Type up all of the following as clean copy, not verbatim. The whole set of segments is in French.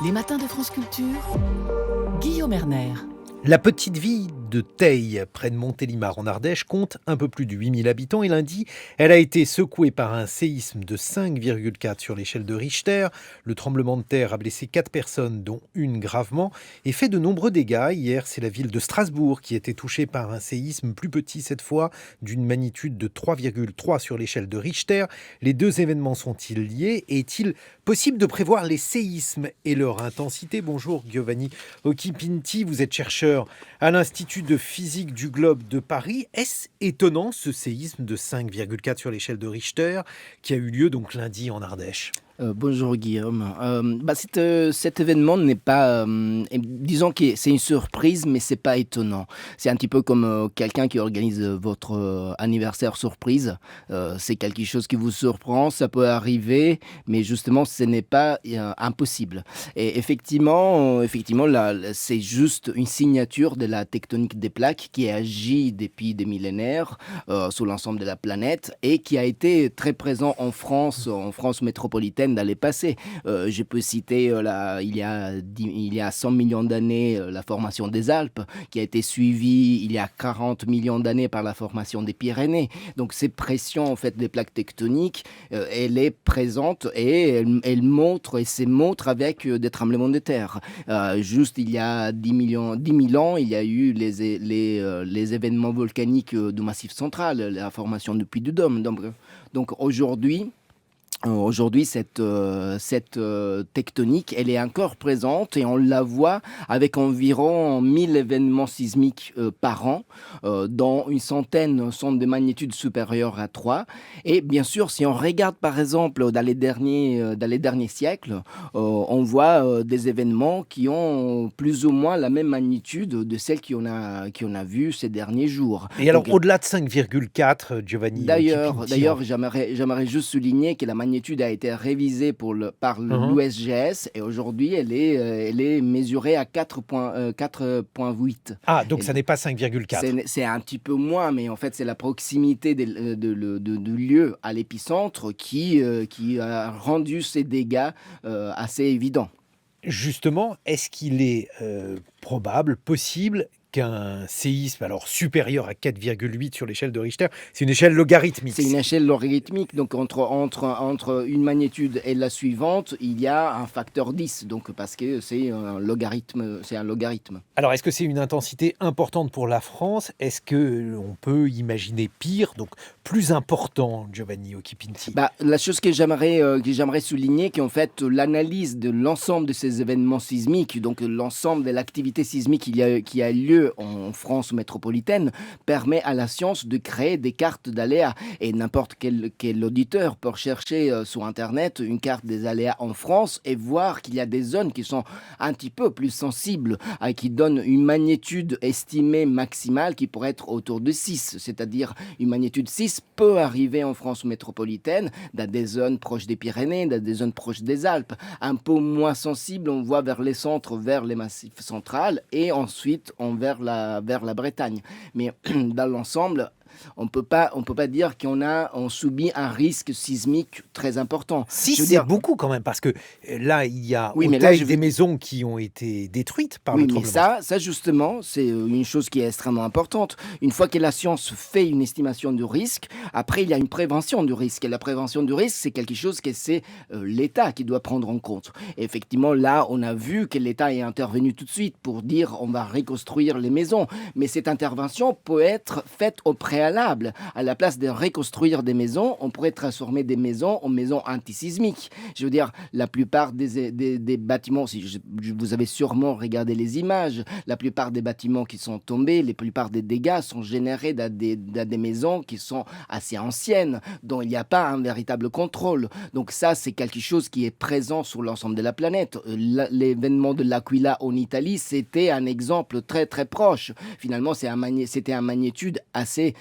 Les matins de France Culture, Guillaume Erner. La petite ville de Teil, près de Montélimar en Ardèche, compte un peu plus de 8000 habitants et lundi, elle a été secouée par un séisme de 5,4 sur l'échelle de Richter. Le tremblement de terre a blessé 4 personnes, dont une gravement, et fait de nombreux dégâts. Hier, c'est la ville de Strasbourg qui a été touchée par un séisme plus petit cette fois, d'une magnitude de 3,3 sur l'échelle de Richter. Les deux événements sont-ils liés? Est-il possible de prévoir les séismes et leur intensité? Bonjour Giovanni Occhipinti, vous êtes chercheur à l'Institut de physique du globe de Paris. Est-ce étonnant ce séisme de 5,4 sur l'échelle de Richter qui a eu lieu donc lundi en Ardèche? Bonjour Guillaume. Cet événement n'est pas, disons que c'est une surprise, mais c'est pas étonnant. C'est un petit peu comme quelqu'un qui organise votre anniversaire surprise. C'est quelque chose qui vous surprend, ça peut arriver, mais justement, ce n'est pas impossible. Et effectivement, là, c'est juste une signature de la tectonique des plaques qui agit depuis des millénaires sur l'ensemble de la planète et qui a été très présent en France métropolitaine dans les passés. Je peux citer il y a 100 millions d'années la formation des Alpes qui a été suivie il y a 40 millions d'années par la formation des Pyrénées. Donc ces pressions en fait des plaques tectoniques, elle est présente et elle montre avec des tremblements de terre. Juste il y a 10 000 ans, il y a eu les événements volcaniques du Massif central, la formation du Puy du Dôme. Donc Aujourd'hui, cette tectonique, elle est encore présente et on la voit avec environ 1000 événements sismiques par an, dont une centaine sont de magnitudes supérieures à 3. Et bien sûr, si on regarde par exemple dans les derniers siècles, on voit des événements qui ont plus ou moins la même magnitude de celles qu'on a vues ces derniers jours. Et alors, au-delà de 5,4, Giovanni D'ailleurs, Occhipinti, j'aimerais juste souligner que la magnitude a été révisée par l'USGS et aujourd'hui, elle est mesurée à 4,8. Ah, donc ça n'est pas 5,4. C'est un petit peu moins, mais en fait, c'est la proximité du lieu à l'épicentre qui a rendu ces dégâts assez évidents. Justement, est-ce qu'il est probable, possible qu'un séisme alors supérieur à 4,8 sur l'échelle de Richter, c'est une échelle logarithmique? C'est une échelle logarithmique, donc entre une magnitude et la suivante, il y a un facteur 10, donc parce que c'est un logarithme. Alors, est-que c'est une intensité importante pour la France? Est-ce qu'on peut imaginer pire, donc plus important, Giovanni Occhipinti? La chose que j'aimerais souligner, qu'en fait, l'analyse de l'ensemble de ces événements sismiques, donc l'ensemble de l'activité sismique qui a lieu en France métropolitaine, permet à la science de créer des cartes d'aléas. Et n'importe quel auditeur peut chercher sur Internet une carte des aléas en France et voir qu'il y a des zones qui sont un petit peu plus sensibles, qui donnent une magnitude estimée maximale qui pourrait être autour de 6. C'est-à-dire une magnitude 6 peut arriver en France métropolitaine, dans des zones proches des Pyrénées, dans des zones proches des Alpes. Un peu moins sensible, on voit vers les centres, vers les massifs centrales et ensuite vers la Bretagne. Mais dans l'ensemble, on peut pas dire on subit un risque sismique très important. Si, Je veux c'est dire, beaucoup quand même, parce que là, il y a Oui, au mais là, Teil je des veux- maisons qui ont été détruites par Oui, le mais tremblement. ça justement, c'est une chose qui est extrêmement importante. Une fois que la science fait une estimation du risque, après, il y a une prévention du risque. Et la prévention du risque, c'est quelque chose que c'est l'État qui doit prendre en compte. Et effectivement, là, on a vu que l'État est intervenu tout de suite pour dire on va reconstruire les maisons. Mais cette intervention peut être faite au préalable. À la place de reconstruire des maisons, on pourrait transformer des maisons en maisons antisismiques. Je veux dire, la plupart des bâtiments, vous avez sûrement regardé les images, la plupart des bâtiments qui sont tombés, la plupart des dégâts sont générés dans des maisons qui sont assez anciennes, dont il n'y a pas un véritable contrôle. Donc ça, c'est quelque chose qui est présent sur l'ensemble de la planète. L'événement de L'Aquila en Italie, c'était un exemple très très proche. Finalement, c'était un magnitude assez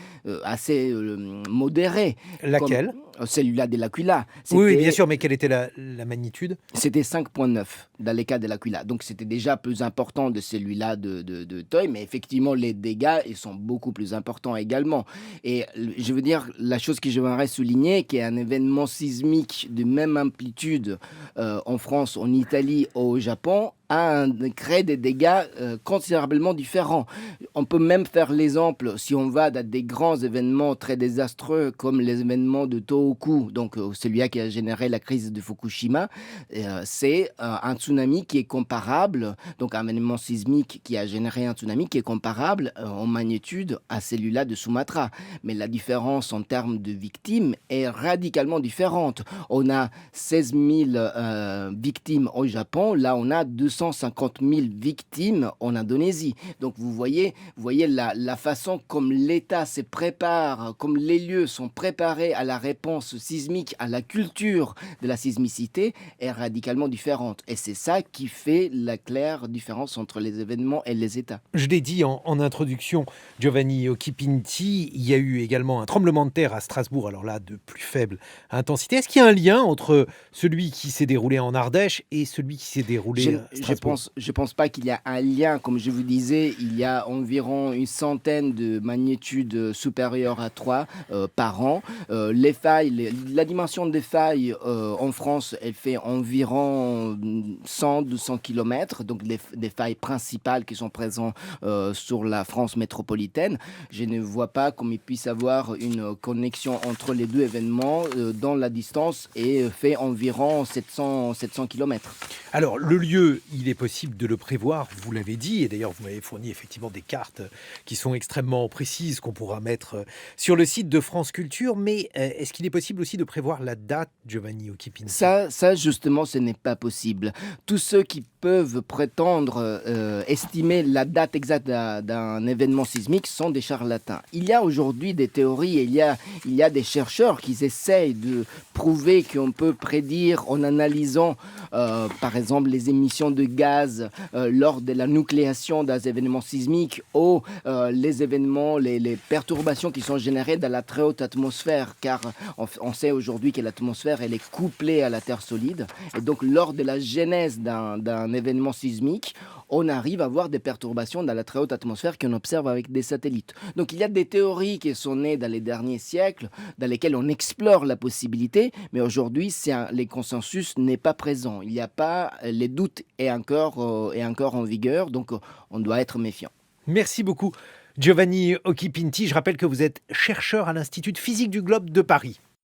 modéré. Laquelle? Celui-là de l'Aquila, Oui, bien sûr, mais quelle était la magnitude? c'était 5,9 dans les cas de l'Aquila. Donc c'était déjà plus important de celui-là de Toy, mais effectivement les dégâts ils sont beaucoup plus importants également. Et je veux dire, la chose que j'aimerais souligner, qui est un événement sismique de même amplitude en France, en Italie ou au Japon, crée des dégâts considérablement différents. On peut même faire l'exemple, si on va dans des grands événements très désastreux, comme les événements de Tohoku, donc celui-là qui a généré la crise de Fukushima, c'est un tsunami qui est comparable, donc un événement sismique qui a généré un tsunami qui est comparable en magnitude à celui-là de Sumatra. Mais la différence en termes de victimes est radicalement différente. On a 16 000 victimes au Japon, là on a 250 000 victimes en Indonésie. Donc vous voyez la façon comme l'État se prépare, comme les lieux sont préparés à la réponse sismique, à la culture de la sismicité est radicalement différente. Et c'est ça qui fait la claire différence entre les événements et les États. Je l'ai dit en introduction, Giovanni Occhipinti, il y a eu également un tremblement de terre à Strasbourg, alors là, de plus faible intensité. Est-ce qu'il y a un lien entre celui qui s'est déroulé en Ardèche et celui qui s'est déroulé à Strasbourg? Je pense pas qu'il y a un lien. Comme je vous disais, il y a environ une centaine de magnitudes supérieures à 3 par an. Les failles, la dimension des failles en France, elle fait environ 100-200 km, donc des failles principales qui sont présentes sur la France métropolitaine. Je ne vois pas comment il puisse avoir une connexion entre les deux événements dans la distance et fait environ 700 km. Alors, le lieu, il est possible de le prévoir, vous l'avez dit, et d'ailleurs, vous m'avez fourni effectivement des cartes qui sont extrêmement précises, qu'on pourra mettre sur le site de France Culture, mais est-ce qu'il est possible aussi de prévoir la date, Giovanni Occhipinti? Ça, justement, ce n'est pas possible. Tous ceux qui peuvent prétendre estimer la date exacte d'un événement sismique sont des charlatans. Il y a aujourd'hui des théories, il y a des chercheurs qui essayent de prouver qu'on peut prédire en analysant, par exemple, les émissions de gaz lors de la nucléation d'un événement sismique ou les événements, les perturbations qui sont générées dans la très haute atmosphère, car on sait aujourd'hui que l'atmosphère elle est couplée à la Terre solide. Et donc, lors de la genèse d'un événement sismique, on arrive à voir des perturbations dans la très haute atmosphère qu'on observe avec des satellites. Donc il y a des théories qui sont nées dans les derniers siècles, dans lesquelles on explore la possibilité, mais aujourd'hui, les consensus n'est pas présent. Il n'y a pas, les doutes est encore en vigueur, donc on doit être méfiant. Merci beaucoup, Giovanni Occhipinti. Je rappelle que vous êtes chercheur à l'Institut de physique du globe de Paris.